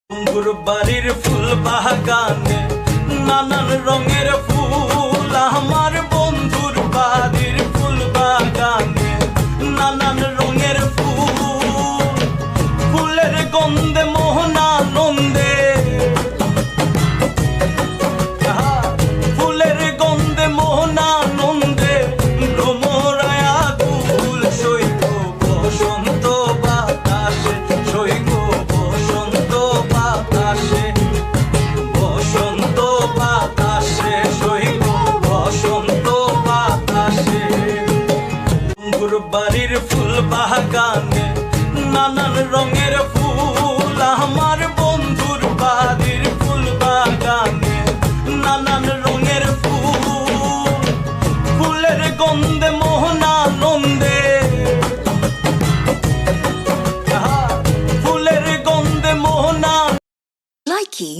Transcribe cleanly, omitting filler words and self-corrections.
বন্ধুর বাড়ির ফুল বাগানে নানান রঙের ফুল, আমার বন্ধুর বাড়ির ফুল বাগানে নানান রঙের ফুল, ফুলের গন্ধে মোহনানন্দে, ফুলের গন্ধে মোহনানন্দে ভ্রমরায় আকুল সৈক বসন্ত বাতাসে, সৈক বসন্ত বাতাসে, বসন্ত বাতাসে, সৈক বসন্ত বাতাসে। বন্ধুর বাড়ির ফুল বাগানে নানান রঙের ফুল, আমার বন্ধুর বাড়ির ফুল বাগানে নানান রঙের ফুল, ফুলের গন্ধে মোহনানন্দে, ফুলের গন্ধে মোহনা। Likey